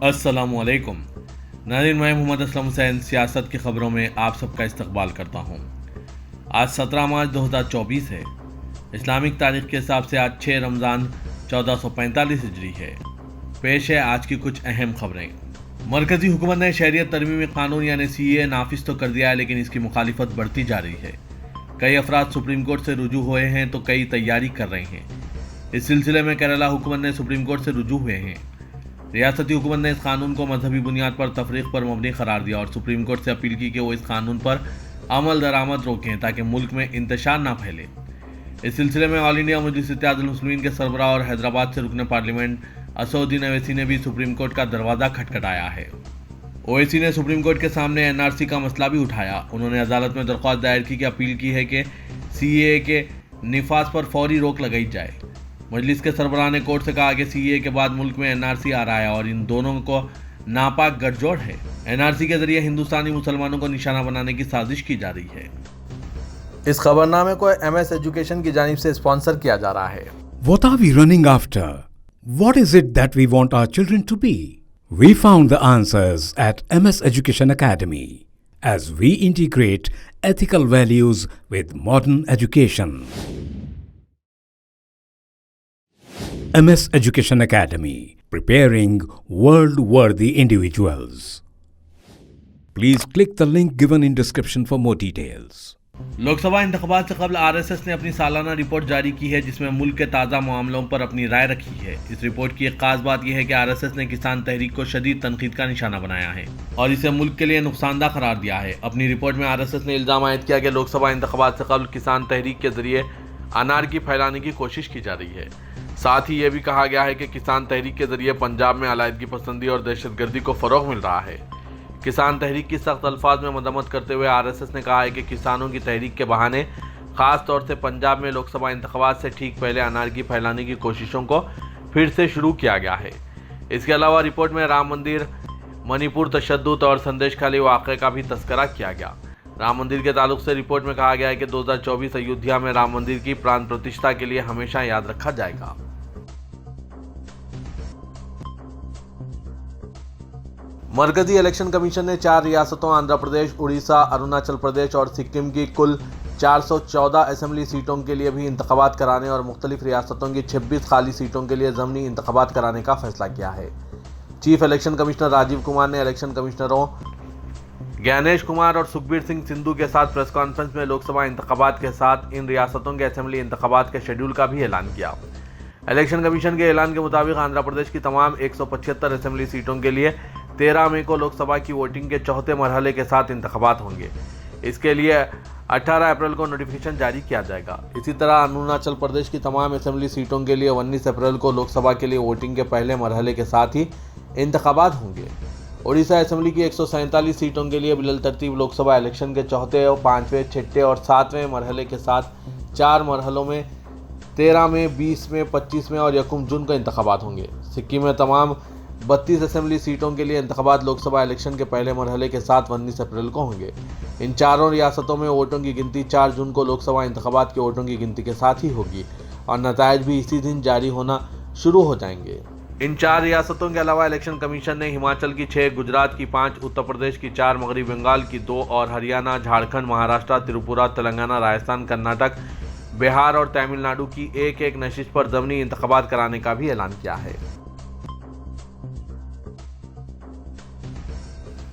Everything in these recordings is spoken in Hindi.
अस्सलामुअलैकुम नाज़रीन, मैं मोहम्मद असलम हुसैन सियासत की ख़बरों में आप सबका इस्तकबाल करता हूँ। आज 17 मार्च 2024 है। इस्लामिक तारीख के हिसाब से आज 6 रमज़ान 1445 हिजरी है। पेश है आज की कुछ अहम खबरें। मरकज़ी हुकूमत ने शहरियत तरमीमी कानून यानी CAA नाफिज तो कर दिया है, लेकिन इसकी मुखालिफत बढ़ती जा रही है। कई अफराद सुप्रीम कोर्ट से रुजू हुए हैं तो कई तैयारी कर रहे हैं। इस सिलसिले में केरला हुकूमत ने सुप्रीम कोर्ट से रुजू हुए हैं। रियासती हुकूमत ने इस कानून को मजहबी बुनियाद पर तफरीक पर मबनी करार दिया और सुप्रीम कोर्ट से अपील की कि वो इस कानून पर अमल दरामद रोकें ताकि मुल्क में इंतशार ना फैले। इस सिलसिले में ऑल इंडिया मजलिस इत्तेहादुल मुस्लिमीन के सरबराह और हैदराबाद से रुकने पार्लियामेंट असदुद्दीन ओवैसी ने भी सुप्रीम कोर्ट का दरवाज़ा खटखटाया है। ओवैसी ने सुप्रीम कोर्ट के सामने NRC का मसला भी उठाया। उन्होंने अदालत में दरख्वास्त दायर की कि अपील की है कि CAA के निफाज पर फौरी रोक लगाई जाए। मजलिस के सरबराह ने कोर्ट से कहा कि CAA के बाद मुल्क में NRC आ रहा है और इन दोनों को नापाक गठजोड़ है। NRC के जरिए हिंदुस्तानी मुसलमानों को निशाना बनाने की साजिश की जा रही है। इस खबरनामे को MS एजुकेशन की जानिब से स्पॉन्सर किया जा रहा है। What are we running after? What is it that we want our children to be? We found the answers at MS Education Academy as we integrate ethical values with modern education. MS Education Academy, preparing world-worthy individuals. Please click the link given in description for more details. Lok Sabha इंतखाबात से कबल RSS ने अपनी सालाना रिपोर्ट जारी की है, जिसमें मुल्क के ताज़ा मामलों पर अपनी राय रखी है। इस रिपोर्ट की एक खास बात यह है कि RSS ने किसान तहरीक को शदीद तनकीद का निशाना बनाया है और इसे मुल्क के लिए नुकसानदा करार दिया है। अपनी रिपोर्ट में RSS ने इल्ज़ाम आयद किया कि लोकसभा इंतखाबात से कबल किसान तहरीक के जरिए अनारकी फैलाने की कोशिश की जा रही है। साथ ही ये भी कहा गया है कि किसान तहरीक के जरिए पंजाब में अलायदगी पसंदी और दहशतगर्दी को फ़रोग़ मिल रहा है। किसान तहरीक की सख्त अल्फाज में मजम्मत करते हुए RSS ने कहा है कि किसानों की तहरीक के बहाने ख़ास तौर से पंजाब में लोकसभा इंतखाबात से ठीक पहले अनारकी फैलाने की कोशिशों को फिर से शुरू किया गया है। इसके अलावा रिपोर्ट में राम मंदिर, मणिपुर तशद्दुद और संदेश खाली वाक़े का भी तस्करा किया गया। राम मंदिर के ताल्लुक से रिपोर्ट में कहा गया है कि 2024 अयोध्या में राम मंदिर की प्राण प्रतिष्ठा के लिए हमेशा याद रखा जाएगा। मरकजी इलेक्शन कमीशन ने 4 रियासतों आंध्र प्रदेश, उड़ीसा, अरुणाचल प्रदेश और सिक्किम की कुल 414 असेंबली सीटों के लिए भी इंतखाबात कराने और मुख्तलिफ रियासतों की 26 खाली सीटों के लिए ज़मीनी इंतखाबात कराने का फैसला किया है। Chief election commissioner Rajiv Kumar ने इलेक्शन कमिश्नरों ज्ञानेश कुमार और सुखबीर सिंह सिंधु के साथ प्रेस कॉन्फ्रेंस में लोकसभा इंतखाबात के साथ इन रियासतों के असेंबली इंतखाबात के शेड्यूल का भी ऐलान किया। इलेक्शन कमीशन के ऐलान के मुताबिक आंध्र प्रदेश की तमाम 175 असेंबली सीटों के लिए 13 मई को लोकसभा की वोटिंग के चौथे मरहले के साथ इंतखाबात होंगे। इसके लिए 18 अप्रैल को नोटिफिकेशन जारी किया जाएगा। इसी तरह अरुणाचल प्रदेश की तमाम असेंबली सीटों के लिए 19 अप्रैल को लोकसभा के लिए वोटिंग के पहले मरहले के साथ ही इंतखाबात होंगे। उड़ीसा असेंबली की 147 सीटों के लिए बिल तरतीब लोकसभा इलेक्शन के चौथे, 5वें, 6ठे और 7वें मरहले के साथ 4 मरहलों में 13 में, 20 में, 25 में और 1 जून को इंतखाबात होंगे। सिक्किम में तमाम 32 असेंबली सीटों के लिए इंतखाबात लोकसभा इलेक्शन के पहले मरहले के साथ 19 अप्रैल को होंगे। इन चारों रियासतों में वोटों की गिनती 4 जून को लोकसभा इंतखाबात के वोटों की गिनती के साथ ही होगी और नतायज भी इसी दिन जारी होना शुरू हो जाएंगे। इन 4 रियासतों के अलावा इलेक्शन कमीशन ने हिमाचल की 6, गुजरात की 5, उत्तर प्रदेश की 4, मगरबी बंगाल की 2 और हरियाणा, झारखंड, महाराष्ट्र, त्रिपुरा, तेलंगाना, राजस्थान, कर्नाटक, बिहार और तमिलनाडु की 1-1 नशिस्त पर ज़मीनी इंतखाबात कराने का भी ऐलान किया है।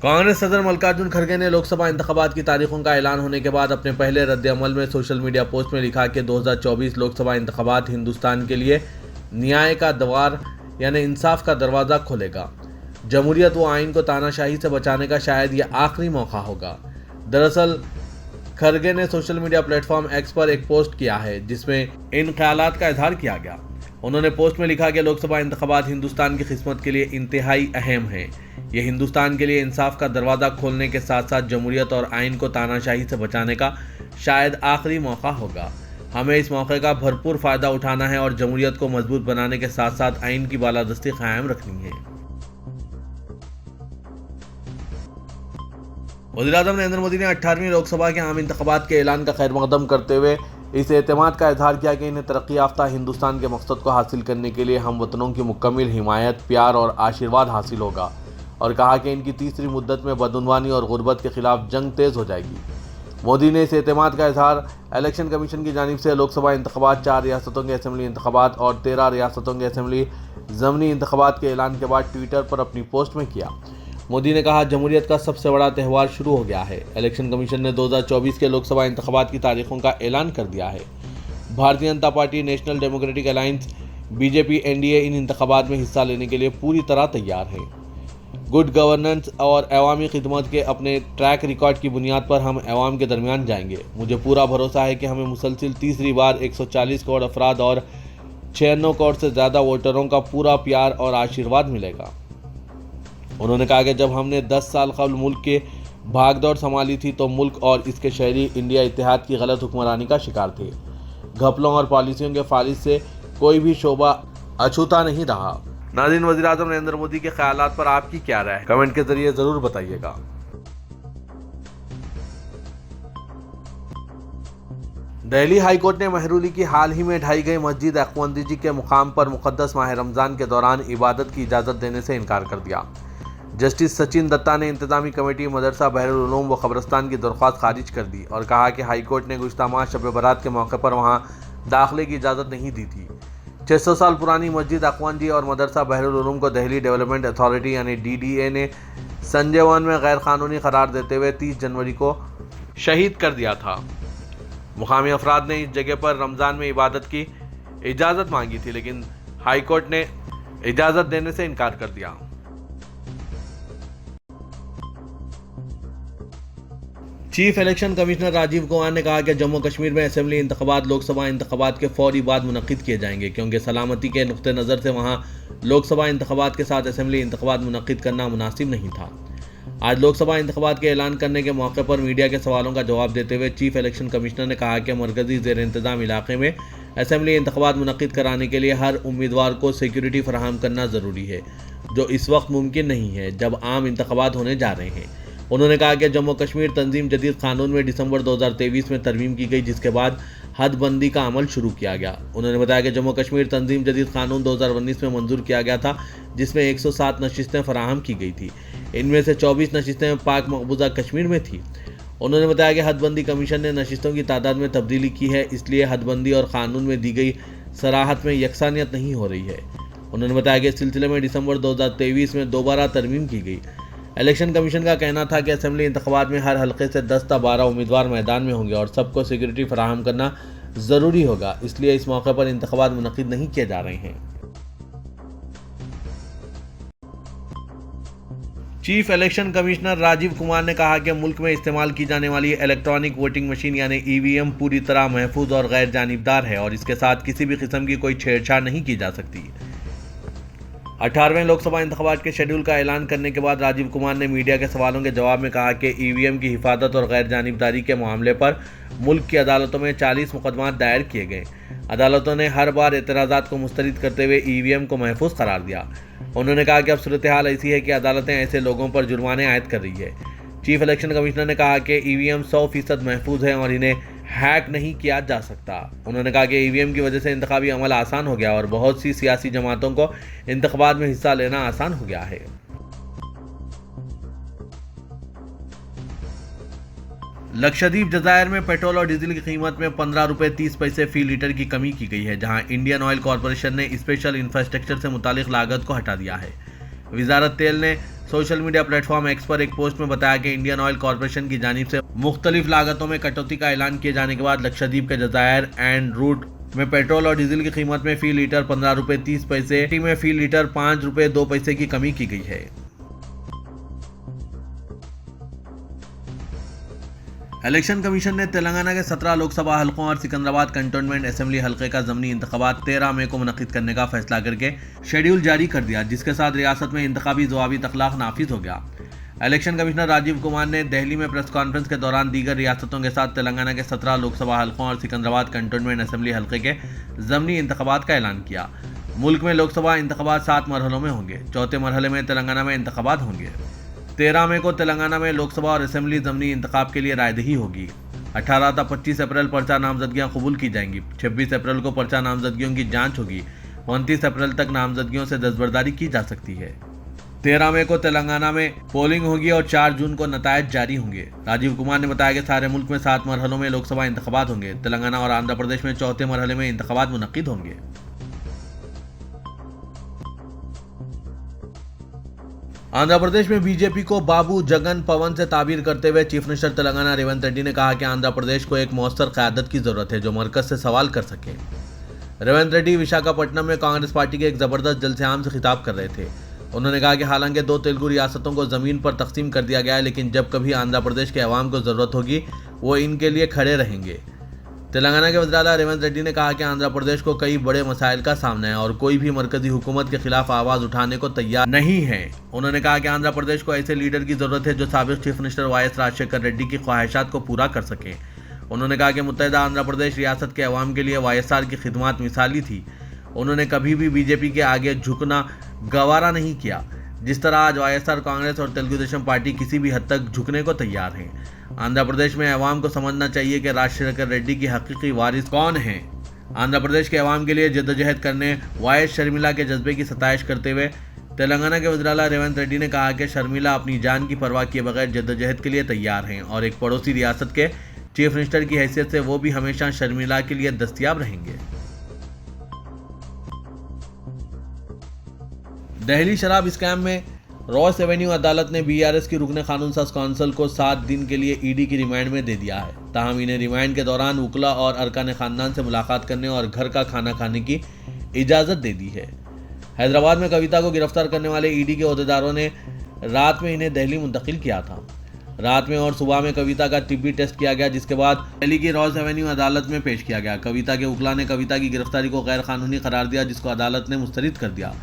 कांग्रेस सदर मल्लिकार्जुन खड़गे ने लोकसभा इंतखाबात की तारीखों का ऐलान होने के बाद अपने पहले रद्द-ए-अमल में सोशल मीडिया पोस्ट में लिखा कि 2024 लोकसभा इंतखाबात हिंदुस्तान के लिए न्याय का द्वार यानी इंसाफ का दरवाज़ा खोलेगा। जमहूरियत व आइन को तानाशाही से बचाने का शायद यह आखिरी मौका होगा। दरअसल खड़गे ने सोशल मीडिया प्लेटफॉर्म X पर एक पोस्ट किया है जिसमें इन ख्यालात का इजहार किया गया। उन्होंने पोस्ट में लिखा कि लोकसभा इंतखाबात हिंदुस्तान की खिदमत के लिए इंतहाई अहम है। यह हिंदुस्तान के लिए इंसाफ का दरवाज़ा खोलने के साथ साथ जमहूरियत और आइन को तानाशाही से बचाने का शायद आखिरी मौका होगा। हमें इस मौके का भरपूर फ़ायदा उठाना है और जमहूरियत को मजबूत बनाने के साथ साथ आइन की बालादस्ती कायम रखनी है। वज़ीर-ए-आज़म नरेंद्र मोदी ने 18वीं लोकसभा के आम इंतखाबात के ऐलान का खैर मकदम करते हुए इस एतमाद का इजहार किया कि इन्हें तरक्की याफ्ता हिंदुस्तान के मकसद को हासिल करने के लिए हम वतनों की मुकम्मल हिमायत, प्यार और आशीर्वाद हासिल होगा और कहा कि इनकी तीसरी मुद्दत में बदउनवानी और गुर्बत के खिलाफ जंग तेज़ हो जाएगी। मोदी ने इस एतमाद का इजहार इलेक्शन कमीशन की जानिब से लोकसभा इंतखाबात, 4 रियासतों के असम्बली इंतखाबात और 13 रियासतों के असम्बली ज़मनी इंतखाबात के ऐलान के बाद ट्विटर पर अपनी पोस्ट में किया। मोदी ने कहा, जमहूरियत का सबसे बड़ा त्यौहार शुरू हो गया है। इलेक्शन कमीशन ने 2024 के लोकसभा इंतखाबात की तारीखों का ऐलान कर दिया है। Bharatiya Janata party, National Democratic Alliance, BJP, NDA इन इंतखाबात में हिस्सा लेने के लिए पूरी तरह तैयार है। गुड गवर्नेंस और अवामी खिदमत के अपने ट्रैक रिकॉर्ड की बुनियाद पर हम अवाम के दरमियान जाएंगे। मुझे पूरा भरोसा है कि हमें मुसलसिल तीसरी बार 140 करोड़ अफराद और 96 करोड़ से ज़्यादा वोटरों का पूरा प्यार और आशीर्वाद मिलेगा। उन्होंने कहा कि जब हमने 10 साल कबल मुल्क के भागदौड़ संभाली थी तो मुल्क और इसके शहरी इंडिया इत्तेहाद की गलत हुक्मरानी का शिकार थे। घपलों और पॉलिसियों के फालिज से कोई भी शोबा अछूता नहीं रहा। नाज़रीन, वज़ीर-ए-आज़म नरेंद्र मोदी के ख्यालात पर आपकी क्या राय है? कमेंट के जरिए ज़रूर बताइएगा। दिल्ली हाई कोर्ट ने महरूली की हाल ही में ढाई गई मस्जिद अकवंदी के मुकाम पर मुक़द्दस माह रमज़ान के दौरान इबादत की इजाज़त देने से इनकार कर दिया। जस्टिस सचिन दत्ता ने इंतज़ामी कमेटी मदरसा बहरुल उलूम व क़ब्रिस्तान की दरख्वास्त खारिज कर दी और कहा कि हाई कोर्ट ने गुज़श्ता माह शब बरात के मौके पर वहां दाखिले की इजाज़त नहीं दी थी। 600 साल पुरानी मस्जिद अकवंदी और मदरसा बहरुल उलूम को दिल्ली डेवलपमेंट अथॉरिटी यानी DDA ने संजय वन में गैर कानूनी करार देते हुए 30 जनवरी को शहीद कर दिया था। मुकामी अफराद ने इस जगह पर रमज़ान में इबादत की इजाज़त मांगी थी, लेकिन हाई कोर्ट ने इजाज़त देने से इनकार कर दिया। Chief election commissioner Rajiv Kumar ने कहा कि जम्मू कश्मीर में असेंबली इंतखाबात लोकसभा इंतखाबात के फौरी बाद मुनक्किद किए जाएंगे, क्योंकि सलामती के नुक्ते नज़र से वहां लोकसभा इंतखाबात के साथ असेंबली इंतखाबात मुनक्किद करना मुनासिब नहीं था। आज लोकसभा इंतखाबात के ऐलान करने के मौके पर मीडिया के सवालों का जवाब देते हुए चीफ इलेक्शन कमिश्नर ने कहा कि मरकजी ज़ेर इंतज़ाम इलाके में असेंबली इंतखाबात मुनक्किद कराने के लिए हर उम्मीदवार को सिक्योरिटी फराहम करना ज़रूरी है, जो इस वक्त मुमकिन नहीं है जब आम इंतखाबात होने जा रहे हैं। उन्होंने कहा कि जम्मू कश्मीर तंजीम जदीद कानून में दिसंबर 2023 में तरमीम की गई, जिसके बाद हदबंदी का अमल शुरू किया गया। उन्होंने बताया कि जम्मू कश्मीर तंजीम जदीद कानून 2019 में मंजूर किया गया था, जिसमें 107 नशिस्तें फराहम की गई थी। इनमें से 24 नशिस्तें पाक मकबूजा कश्मीर में थी। उन्होंने बताया कि हदबंदी कमीशन ने नशिस्तों की तादाद में तब्दीली की है, इसलिए हदबंदी और कानून में दी गई सराहत में यकसानियत नहीं हो रही है। उन्होंने बताया कि इस सिलसिले में दिसंबर 2023 में दोबारा तरमीम की गई। इलेक्शन कमीशन का कहना था कि असेंबली इंतखाबात में हर हल्के से 10 या 12 उम्मीदवार मैदान में होंगे और सबको सिक्योरिटी फराहम करना ज़रूरी होगा, इसलिए इस मौके पर इंतखाबात मुनक्किद नहीं किए जा रहे हैं। Chief election commissioner Rajiv Kumar ने कहा कि मुल्क में इस्तेमाल की जाने वाली इलेक्ट्रॉनिक वोटिंग मशीन यानी EVM पूरी तरह महफूज और गैर जानिबदार है और इसके साथ किसी भी किस्म की कोई छेड़छाड़ नहीं की जा सकती। 18वें लोकसभा इंतखाबात के शेड्यूल का ऐलान करने के बाद राजीव कुमार ने मीडिया के सवालों के जवाब में कहा कि EVM की हिफाजत और गैर जानिबदारी के मामले पर मुल्क की अदालतों में 40 मुकदमात दायर किए गए। अदालतों ने हर बार एतराज़ात को मुस्तरद करते हुए EVM को महफूज करार दिया। उन्होंने कहा कि अब सूरत हाल ऐसी है कि अदालतें ऐसे लोगों पर जुर्माने आयद कर रही है। चीफ इलेक्शन कमिश्नर ने कहा कि EVM 100% महफूज है और इन्हें हैक नहीं किया जा सकता। उन्होंने कहा कि EVM की वजह से इंतखाबी अमल आसान हो गया और बहुत सी सियासी जमातों को इंतखाबात में हिस्सा लेना आसान हो गया है। लक्षद्वीप जज़ायर में पेट्रोल और डीजल की कीमत में 15 रुपये 30 पैसे फी लीटर की कमी की गई है, जहां इंडियन ऑयल कॉरपोरेशन ने स्पेशल इंफ्रास्ट्रक्चर से मुतालिक लागत को हटा दिया है। वजारत तेल ने सोशल मीडिया प्लेटफॉर्म एक्स पर एक पोस्ट में बताया कि इंडियन ऑयल कॉरपोरेशन की जानिब से मुख्तलिफ लागतों में कटौती का ऐलान किए जाने के बाद लक्षद्वीप के जज़ायर एंड रूट में पेट्रोल और डीजल की कीमत में फ़ी लीटर 15 रुपये 30 पैसे में फ़ी लीटर 5 रुपये 2 पैसे की कमी की गई है। इलेक्शन कमीशन ने तेलंगाना के 17 लोकसभा हलकों और सिकंदराबाद कंटोनमेंट असेंबली हलके का ज़मनी इंतखाबात 13 मई को मुनक्किद करने का फैसला करके शेड्यूल जारी कर दिया, जिसके साथ रियासत में इंतखाबी ज़वाबित अखलाक नाफिज हो गया। इलेक्शन कमिश्नर राजीव कुमार ने दिल्ली में प्रेस कॉन्फ्रेंस के दौरान दीगर रियासतों के साथ तेलंगाना के 17 लोकसभा हलकों और सिकंदराबाद कंटोनमेंट असेंबली हलके के ज़मनी इंतखाबात का ऐलान किया। मुल्क में लोकसभा इंतखाबात 7 मरहलों में होंगे। चौथे मरहले में तेलंगाना में इंतखाबात होंगे। 13 मई को तेलंगाना में लोकसभा और असेंबली ज़मनी इंतखाब के लिए रायदही होगी। 18 था 25 अप्रैल पर्चा नामजदगियां कबूल की जाएंगी। 26 अप्रैल को पर्चा नामजदगियों की जांच होगी। 29 अप्रैल तक नामजदगियों से दस्तबरदारी की जा सकती है। 13 मई को तेलंगाना में पोलिंग होगी और 4 जून को नतायज जारी होंगे। राजीव कुमार ने बताया कि सारे मुल्क में 7 मरहलों में लोकसभा इंतखाबात होंगे। तेलंगाना और आंध्र प्रदेश में चौथे मरहले में इंतखाबात मुनक्किद होंगे। आंध्र प्रदेश में बीजेपी को बाबू जगन पवन से ताबीर करते हुए चीफ मिनिस्टर तेलंगाना रेवंत रेड्डी ने कहा कि आंध्र प्रदेश को एक मौसर क़यादत की जरूरत है जो मरकज से सवाल कर सके। रेवंत रेड्डी विशाखापट्टनम में कांग्रेस पार्टी के एक जबरदस्त जलसे-आम से खिताब कर रहे थे। उन्होंने कहा कि हालांकि 2 तेलुगु रियासतों को जमीन पर तकसीम कर दिया गया है, लेकिन जब कभी आंध्र प्रदेश के अवाम को जरूरत होगी वो इनके लिए खड़े रहेंगे। तेलंगाना के वज़ीर-ए-आला रेवंत रेड्डी ने कहा कि आंध्र प्रदेश को कई बड़े मसाइल का सामना है और कोई भी मरकजी हुकूमत के खिलाफ आवाज उठाने को तैयार नहीं है। उन्होंने कहा कि आंध्र प्रदेश को ऐसे लीडर की जरूरत है जो साबिक चीफ मिनिस्टर वाई.एस. राजशेखर रेड्डी की ख्वाहिशात को पूरा कर सके। उन्होंने कहा कि मुत्तहिदा आंध्र प्रदेश रियासत के अवाम के लिए वाई.एस.आर. की खिदमत मिसाली थी। उन्होंने कभी भी बीजेपी के आगे झुकना गवारा नहीं किया। जिस तरह आज वाई.एस.आर. कांग्रेस और तेलुगु देशम पार्टी किसी भी हद तक झुकने को तैयार हैं। आंध्र प्रदेश में अवाम को समझना चाहिए कि राजशेखर रेड्डी की हकीकी वारिस कौन है। आंध्र प्रदेश के अवाम के लिए जद्दोजहद करने वाई.एस. शर्मिला के जज्बे की सताइश करते हुए तेलंगाना के वज़ीर-ए-आला रेवंत रेड्डी ने कहा कि शर्मिला अपनी जान की परवाह किए बगैर जद्दोजहद के लिए तैयार हैं और एक पड़ोसी रियासत के चीफ मिनिस्टर की हैसियत से वो भी हमेशा शर्मिला के लिए दस्तयाब रहेंगे। दिल्ली शराब स्कैम में रॉस एवेन्यू अदालत ने बीआरएस की रुकने कानून साज कौंसिल को 7 दिन के लिए ईडी की रिमांड में दे दिया है। ताहम इन्हें रिमांड के दौरान वकला और अरकान खानदान से मुलाकात करने और घर का खाना खाने की इजाज़त दे दी है। हैदराबाद में कविता को गिरफ्तार करने वाले ईडी के अहदेदारों ने रात में इन्हें दिल्ली मुंतकिल किया था। रात में और सुबह में कविता का तिब्बी टेस्ट किया गया, जिसके बाद दिल्ली की रॉस एवेन्यू अदालत में पेश किया गया। कविता के वकला ने कविता की गिरफ्तारी को गैर कानूनी करार दिया, जिसको अदालत ने मुस्तरद कर दिया।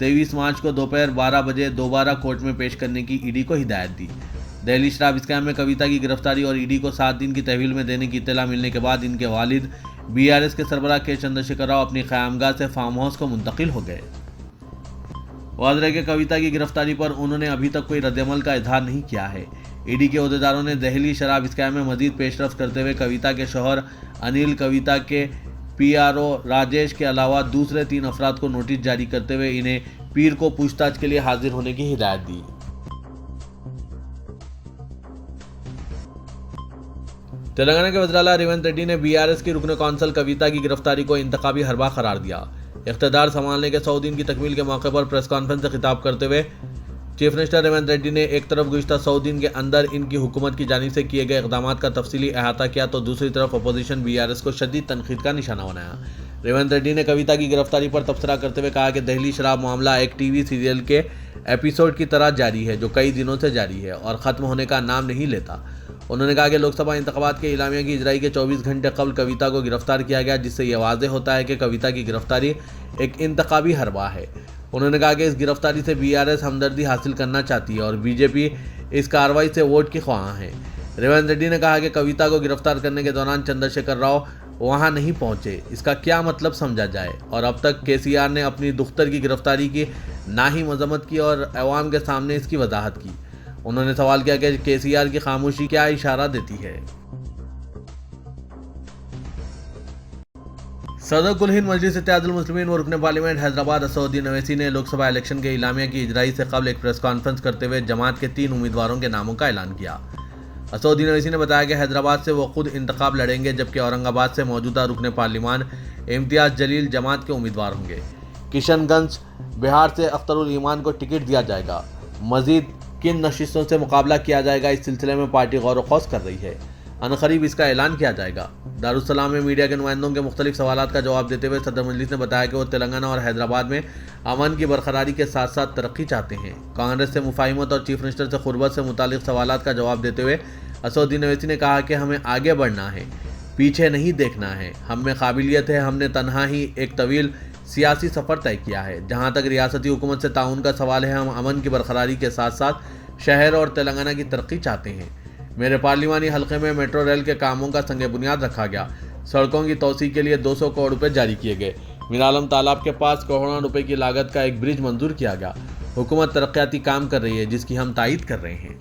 23 मार्च को दोपहर 12 बजे दोबारा कोर्ट में पेश करने की ईडी को हिदायत दी। दिल्ली शराब स्कैम में कविता की गिरफ्तारी और ईडी को 7 दिन की तहवील में देने की इत्तला मिलने के बाद इनके वालिद बीआरएस के सरबराह के चंद्रशेखर राव अपनी क़यामगाह से फार्म हाउस को मुंतकिल हो गए। वाज़ेह है कि कविता की गिरफ्तारी पर उन्होंने अभी तक कोई रद्दअमल का इजहार नहीं किया है। ईडी के अहदेदारों ने दिल्ली शराब स्कैम में मजीद पेशरफ्त करते हुए कविता के शौहर अनिल, कविता के पीआरओ राजेश के अलावा दूसरे 3 अफराद को नोटिस जारी करते हुए इन्हें पीर को पूछताछ के लिए हाजिर होने की हिदायत दी। तेलंगाना के वज़ीर-ए-आला रेवंत रेड्डी ने बीआरएस की रुकने कौंसिल कविता की गिरफ्तारी को इंतखाबी हरबा करार दिया। इख्तियार संभालने के 100 दिन की तकमील के मौके पर प्रेस कॉन्फ्रेंस से खिताब करते हुए चीफ मिनिस्टर रेवंत रेड्डी ने एक तरफ गुज़िश्ता 100 दिन के अंदर इनकी हुकूमत की जानिब से किए गए इक़दाम का तफसीली अहाता किया तो दूसरी तरफ अपोजिशन बीआरएस को शदीद तनकीद का निशाना बनाया। रेवंत रेड्डी ने कविता की गिरफ्तारी पर तबसरा करते हुए कहा कि दिल्ली शराब मामला एक टीवी सीरियल के एपिसोड की तरह जारी है जो कई दिनों से जारी है और ख़त्म होने का नाम नहीं लेता। उन्होंने कहा कि लोकसभा इंतखाबात के इलामिया की इजराई के 24 घंटे कबल कविता को गिरफ्तार किया गया, जिससे यह वाज़ेह होता है कि कविता की गिरफ्तारी एक इंतखाबी हरबा है। उन्होंने कहा कि इस गिरफ्तारी से बीआरएस हमदर्दी हासिल करना चाहती है और बीजेपी इस कार्रवाई से वोट की ख्वाह है। रेवंत रेड्डी ने कहा कि कविता को गिरफ्तार करने के दौरान चंद्रशेखर राव वहां नहीं पहुंचे, इसका क्या मतलब समझा जाए और अब तक केसीआर ने अपनी दुख्तर की गिरफ्तारी की ना ही मजम्मत की और अवाम के सामने इसकी वजाहत की। उन्होंने सवाल किया कि केसीआर की खामोशी क्या इशारा देती है। सदर कुल हिंद मजलिस इत्तेहादुल मुस्लिमीन व रुकने पार्लियामेंट हैदराबाद असदुद्दीन ओवैसी ने लोकसभा इलेक्शन के इलामिया की इजराई से कबल एक प्रेस कॉन्फ्रेंस करते हुए जमात के 3 उम्मीदवारों के नामों का ऐलान किया। असदुद्दीन ओवैसी ने बताया कि हैदराबाद से वो खुद इंतखाब लड़ेंगे, जबकि औरंगाबाद से मौजूदा रुकने पार्लियामान इम्तियाज़ जलील जमात के उम्मीदवार होंगे। किशनगंज बिहार से अख्तरुल ईमान को टिकट दिया जाएगा। मजीद किन नशिस्तों से मुकाबला किया जाएगा, इस सिलसिले में पार्टी गौर व खौस कर रही है। अनकरीब इसका ऐलान किया जाएगा। दारुस्सलाम में मीडिया के नुमाइंदों के मुख्तलिफ सवालात का जवाब देते हुए सदर मजलिस ने बताया कि वो तेलंगाना और हैदराबाद में अमन की बरकरारी के साथ साथ तरक्की चाहते हैं। कांग्रेस से मुफाहिमत और चीफ मिनिस्टर से खुरबत से मुतालिक सवालात का जवाब देते हुए असदुद्दीन ओवैसी ने कहा कि हमें आगे बढ़ना है, पीछे नहीं देखना है। हम में काबिलियत है, हमने तन्हा ही एक तवील सियासी सफ़र तय किया है। जहाँ तक रियासती हुकूमत से ताउन का सवाल है, हम अमन की बरकरारी के साथ साथ शहर और तेलंगाना की तरक्की चाहते हैं। मेरे पार्लिमानी हल्के में मेट्रो रेल के कामों का संग बुनियाद रखा गया। सड़कों की तोसी के लिए 200 करोड़ रुपए जारी किए गए। मीरालम तालाब के पास करोड़ों रुपए की लागत का एक ब्रिज मंजूर किया गया। हुकूमत तरक्याती काम कर रही है, जिसकी हम तायीद कर रहे हैं।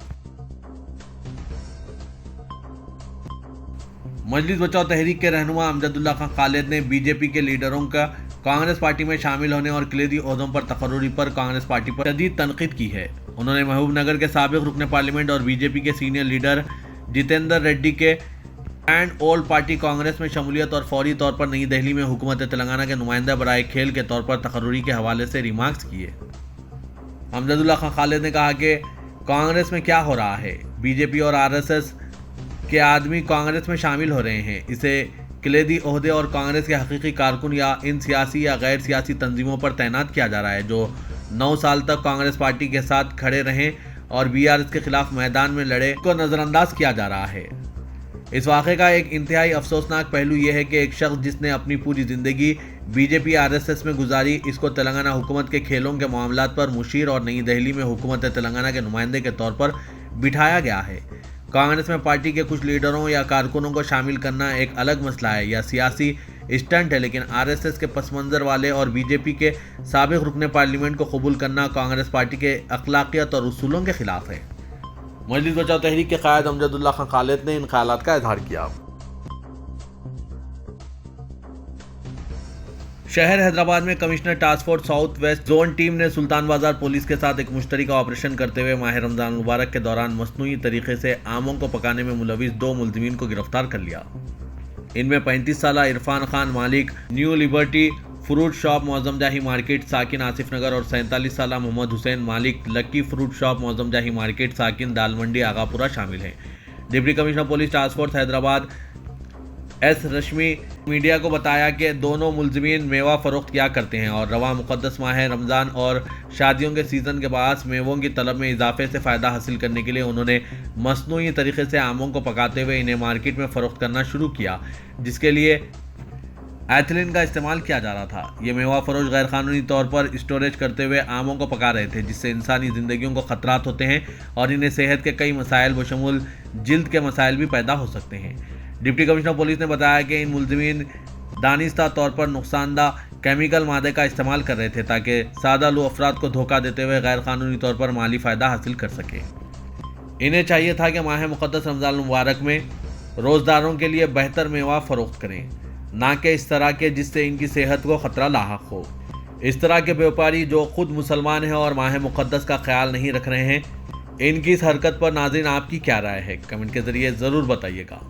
मजलिस बचाओ तहरीक के रहनुमा अमजदुल्ला खान खालिद ने बीजेपी के लीडरों का कांग्रेस पार्टी में शामिल होने और कलीदी ओहदों पर तकर्रुरी पर कांग्रेस पार्टी पर शदीद तनकीद की है। उन्होंने महबूबनगर के साबिक रुकन पार्लियामेंट और बीजेपी के सीनियर लीडर जितेंद्र रेड्डी के एंड ओल्ड पार्टी कांग्रेस में शमूलियत और फौरी तौर पर नई दिल्ली में हुकूमत तेलंगाना के नुमाइंदा बराए खेल के तौर पर तकर्रुरी के हवाले से रिमार्क्स किए। अमजदुल्ला खान खालिद ने कहा कि कांग्रेस में क्या हो रहा है, बीजेपी और आरएसएस के आदमी कांग्रेस में शामिल हो रहे हैं, इसे कलीदी ओहदे और कांग्रेस के हकीकी कारकुन या इन सियासी या गैर सियासी तंजीमों पर तैनात किया जा रहा है जो 9 साल तक कांग्रेस पार्टी के साथ खड़े रहें और बीआरएस के खिलाफ मैदान में लड़े को नज़रअंदाज किया जा रहा है। इस वाक़े का एक इंतहाई अफसोसनाक पहलू यह है कि एक शख्स जिसने अपनी पूरी ज़िंदगी बीजेपी आरएसएस में गुजारी, इसको तेलंगाना हुकूमत के खेलों के मामलात पर मुशीर और नई दिल्ली में हुकूमत तेलंगाना के नुमाइंदे के तौर पर बिठाया गया है। कांग्रेस में पार्टी के कुछ लीडरों या कारकुनों को शामिल करना एक अलग मसला है या सियासी स्टंट है, लेकिन आरएसएस के पस मंज़र वाले और बीजेपी के साबिक रुकन पार्लियामेंट को कबूल करना कांग्रेस पार्टी के अखलाकियत और उसूलों के खिलाफ है। मजलिस बचाओ तहरीक के कायद अमजदुल्ला खान खालिद ने इन ख्यालात का इजहार किया। शहर हैदराबाद में commissioner task force south west zone team ने सुल्तान बाजार पुलिस के साथ एक मुश्तरका ऑपरेशन करते हुए माह रमजान मुबारक के दौरान मसनूई तरीके से आमों को पकाने में मुलविस 2 मुलजिमीन को गिरफ्तार कर लिया। इनमें 35 साला इरफान खान मालिक new liberty fruit shop Maujam जाही मार्केट साकिन आसिफ नगर और 47 साला मोहम्मद हुसैन मालिक लक्की फ्रूट शॉप मौजम जाही मार्केट साकिन दालमंडी आगापुरा शामिल हैं। Deputy commissioner police task force Hyderabad S Rashmi media को बताया कि दोनों मुलजिमीन मेवा फरोख्त किया करते हैं और रवा मुक़द्दस माह रमज़ान और शादियों के सीज़न के बाद मेवों की तलब में इजाफे से फ़ायदा हासिल करने के लिए उन्होंने मसनूई तरीके से आमों को पकाते हुए इन्हें मार्केट में फ़रोख्त करना शुरू किया, जिसके लिए एथिलीन का इस्तेमाल किया जा रहा था। ये मेवा फरोश गैरकानूनी तौर पर स्टोरेज करते हुए आमों को पका रहे थे, जिससे इंसानी ज़िंदगियों को ख़तरात होते हैं और इन्हें सेहत के कई मसाइल बशमूल जिल्द के मसाइल भी पैदा हो सकते हैं। डिप्टी कमिश्नर पुलिस ने बताया कि इन मुलजिमीन दानिस्ता तौर पर नुकसानदा केमिकल मादे का इस्तेमाल कर रहे थे ताकि सादालू अफराद को धोखा देते हुए गैरकानूनी तौर पर माली फ़ायदा हासिल कर सके। इन्हें चाहिए था कि माह मुक़द्दस रमज़ान मुबारक में रोज़दारों के लिए बेहतर मेवा फ़रोख्त करें, ना कि इस तरह के जिससे इनकी सेहत को ख़तरा लाहक हो। इस तरह के व्यापारी जो खुद मुसलमान हैं और माह मुक़द्दस का ख्याल नहीं रख रहे हैं, इनकी इस हरकत पर नाज़रीन आपकी क्या राय है, कमेंट के ज़रिए ज़रूर बताइएगा।